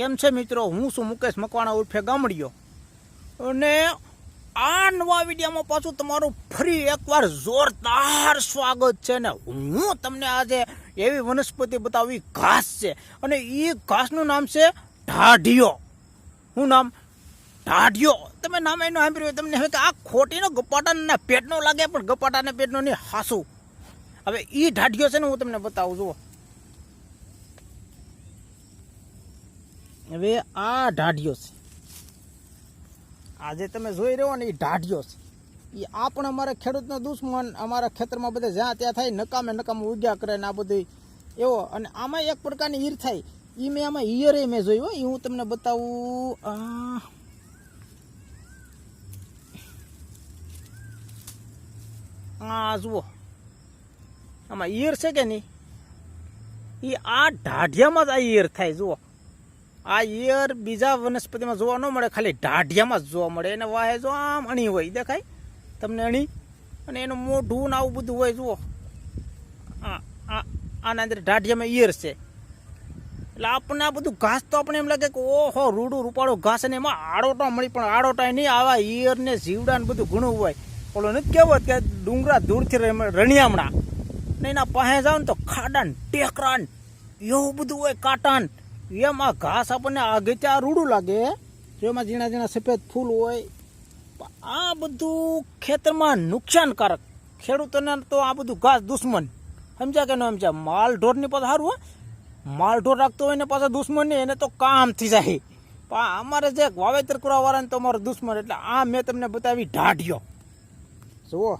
કેમ છે મિત્રો? હું છું મુકેશ મકવાણા ઉર્ફે ગામડિયો અને આ નવા વિડીયોમાં પાછું તમારું ફરી એકવાર જોરદાર સ્વાગત છે ને હું તમને આજે એવી વનસ્પતિ બતાવી ઘાસ છે અને એ ઘાસનું નામ છે ઢાઢિયો. શું નામ? ઢાઢિયો. તમે નામ એનું સાંભળ્યું તમને હવે કે આ ખોટીનો ગપાટાના પેટનો લાગે પણ ગપાટાના પેટનો નહીં હાસું. હવે એ ઢાઢિયો છે ને હું તમને બતાવું. જુઓ હવે આ ઢાઢિયો છે, આજે તમે જોઈ રહ્યો ને એ ઢાઢિયો છે. એ આ પણ અમારા ખેડૂતનો દુશ્મન. અમારા ખેતરમાં બધા જ્યાં ત્યાં થાય નકામે ઉગ્યા કરે ને આ બધું એવો. અને આમાં એક પ્રકારની ઈર થાય એ મેં આમાં ઈયરે મેં જોયું. એ હું તમને બતાવું. આ જુઓ આમાં ઈયર છે કે નહીં, એ આ ઢાઢિયામાં જ આ ઈયર થાય. જુઓ આ ઈયર બીજા વનસ્પતિમાં જોવા ન મળે, ખાલી ઢાઢિયામાં જ જોવા મળે. એને વાહે જો આમ અણી હોય, દેખાય તમને અણી, અને એનું મોઢું ને આવું બધું હોય. જુઓ આના અંદર ઢાઢિયામાં ઈયર છે. એટલે આપણને આ બધું ઘાસ તો આપણે એમ લાગે કે ઓહો રૂડું રૂપાળું ઘાસ, અને એમાં આડોટા મળી, પણ આડોટા નહીં. આવા ઈયર ને જીવડા ને બધું ઘણું હોય. ઓલો નથી કહેવત કે ડુંગરા દૂરથી રણિયામણા ને એના પાસે જાવ ને તો ખાડા ને ટેકરા ને એવું બધું હોય, કાંટા ને. એમાં ઘાસ આપણને આગે ત્યાં રૂડું લાગે, જેમાં ઝીણા ઝીણા સફેદ ફૂલ હોય. આ બધું ખેતરમાં નુકસાનકારક. ખેડૂતોને તો આ બધું ઘાસ દુશ્મન. સમજ્યા કે ન સમજ્યા? માલઢોરની પાસે સારું હોય, માલઢોર રાખતો હોય ને પાછા દુશ્મન નહીં, એને તો કામ થઈ જાય. પણ અમારે જે વાવેતર કરવા વાળાને તો અમારો દુશ્મન. એટલે આ મેં તમને બતાવી ઢાઢિયો. જુઓ